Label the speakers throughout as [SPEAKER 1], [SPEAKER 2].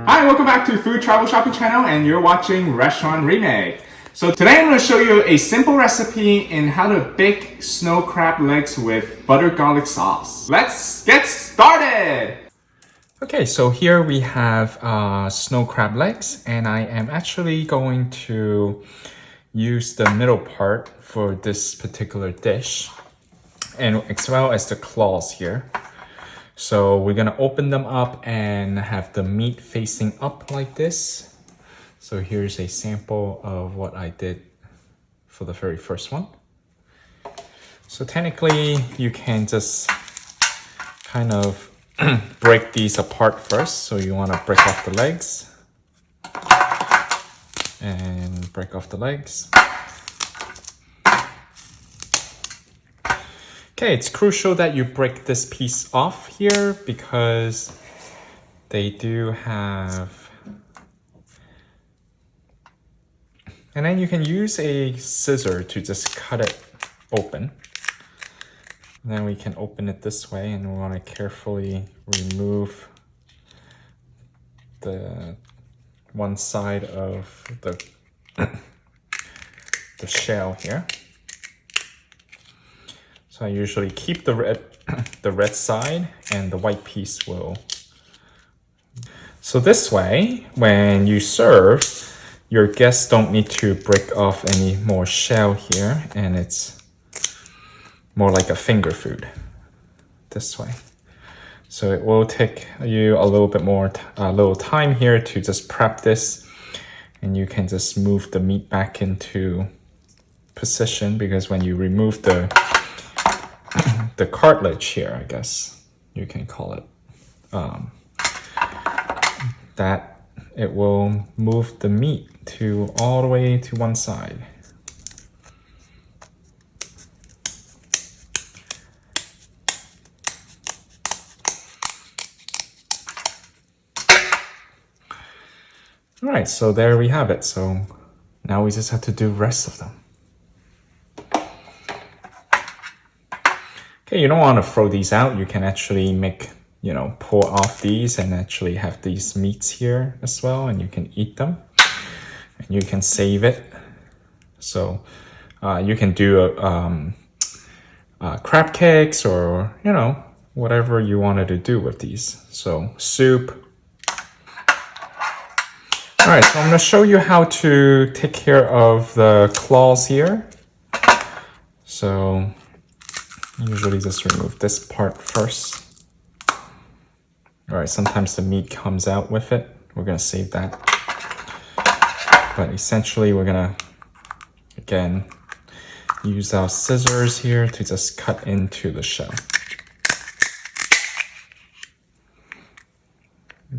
[SPEAKER 1] Hi, welcome back to Food Travel Shopping Channel, and you're watching Restaurant Remake. So today I'm going to show you a simple recipe in how to bake snow crab legs with butter garlic sauce. Let's get started! Okay, so here we have snow crab legs, and I am actually going to use the middle part for this particular dish, and as well as the claws here. So we're gonna open them up and have the meat facing up like this. So here's a sample of what I did for the very first one. So technically you can just kind of break these apart first. So you wanna break off the legs and break off the legs. Okay, it's crucial that you break this piece off here because they do have... And then you can use a scissor to just cut it open. And then we can open it this way, and we want to carefully remove the one side of the shell here. So I usually keep the red side, and the white piece will. So this way, when you serve, your guests don't need to break off any more shell here, and it's more like a finger food this way. So it will take you a little bit more, a little time here to just prep this, and you can just move the meat back into position, because when you remove the cartilage here, I guess you can call it, that it will move the meat to all the way to one side. All right, so there we have it. So now we just have to do the rest of them. Okay, you don't want to throw these out. You can actually make, pull off these and actually have these meats here as well, and you can eat them. And you can save it. So you can do crab cakes or, whatever you wanted to do with these. So soup. All right, so I'm going to show you how to take care of the claws here. So usually just remove this part first. All right, sometimes the meat comes out with it. We're gonna save that. But essentially we're gonna, again, use our scissors here to just cut into the shell.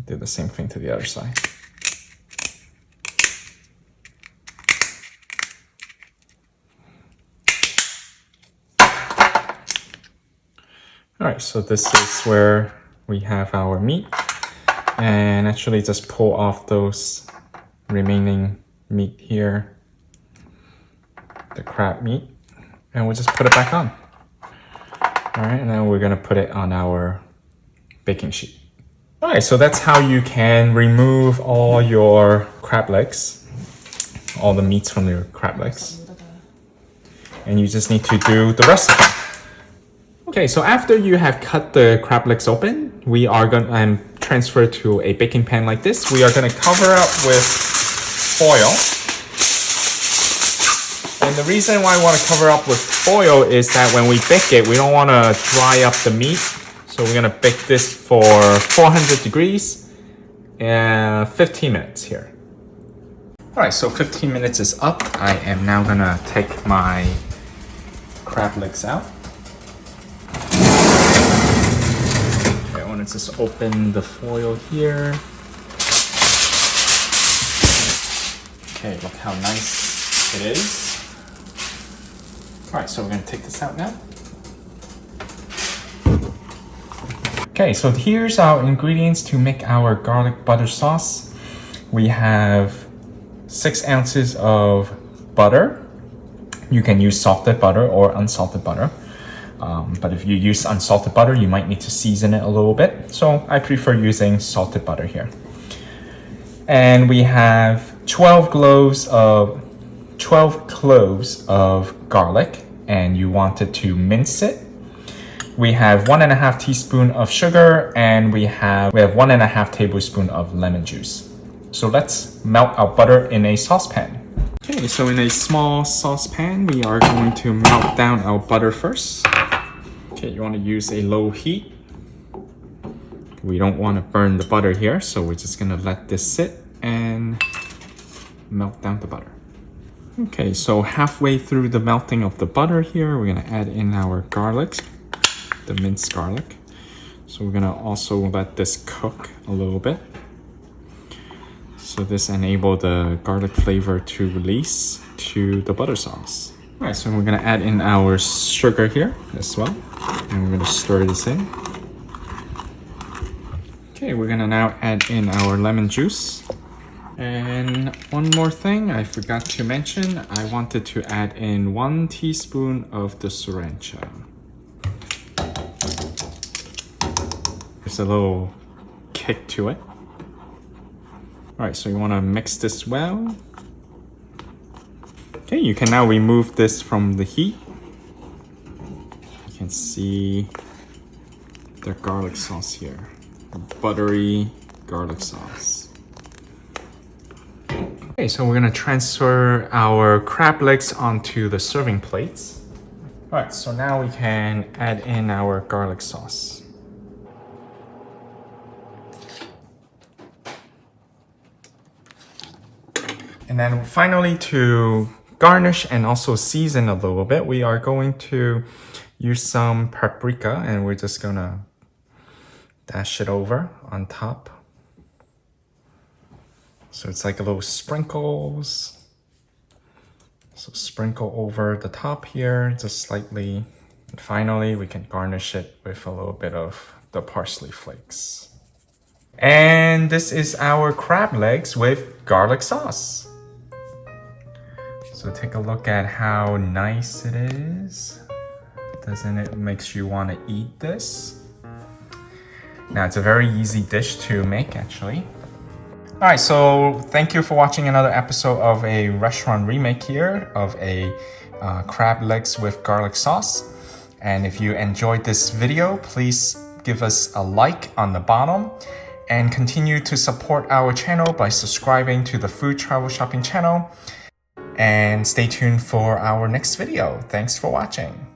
[SPEAKER 1] Do the same thing to the other side. All right, so this is where we have our meat, and actually just pull off those remaining meat here, the crab meat, and we'll just put it back on. All right, and then we're gonna put it on our baking sheet. All right, so that's how you can remove all your crab legs, all the meats from your crab legs. And you just need to do the rest of them. Okay, so after you have cut the crab legs open, we are going to transfer to a baking pan like this. We are going to cover up with foil. And the reason why I want to cover up with foil is that when we bake it, we don't want to dry up the meat. So we're going to bake this for 400 degrees and 15 minutes here. All right, so 15 minutes is up. I am now going to take my crab legs out. Just open the foil here. Okay, look how nice it is. All right, so we're gonna take this out now. Okay, so here's our ingredients to make our garlic butter sauce. We have 6 ounces of butter. You can use salted butter or unsalted butter. But if you use unsalted butter, you might need to season it a little bit. So I prefer using salted butter here. And we have 12 cloves of garlic, and you wanted to mince it. We have 1.5 teaspoon of sugar, and we have 1.5 tablespoon of lemon juice. So let's melt our butter in a saucepan. Okay, so in a small saucepan, we are going to melt down our butter first. Okay, you want to use a low heat. We don't want to burn the butter here, so we're just gonna let this sit and melt down the butter. Okay, so halfway through the melting of the butter here, we're gonna add in our garlic, the minced garlic. So we're gonna also let this cook a little bit. So this enables the garlic flavor to release to the butter sauce. All right, so we're gonna add in our sugar here as well. And we're gonna stir this in. Okay, we're gonna now add in our lemon juice. And one more thing I forgot to mention, I wanted to add in 1 teaspoon of the sriracha. There's a little kick to it. All right, so you wanna mix this well. Okay, you can now remove this from the heat. You can see the garlic sauce here, the buttery garlic sauce. Okay, so we're gonna transfer our crab legs onto the serving plates. All right, so now we can add in our garlic sauce. And then finally, to garnish and also season a little bit, we are going to use some paprika, and we're just gonna dash it over on top. So it's like a little sprinkles. So sprinkle over the top here, just slightly. And finally, we can garnish it with a little bit of the parsley flakes. And this is our crab legs with garlic sauce. So take a look at how nice it is. Doesn't it makes you want to eat this? Now it's a very easy dish to make actually. All right, so thank you for watching another episode of a restaurant remake here of a crab legs with garlic sauce. And if you enjoyed this video, please give us a like on the bottom and continue to support our channel by subscribing to the Food Travel Shopping channel. And stay tuned for our next video. Thanks for watching.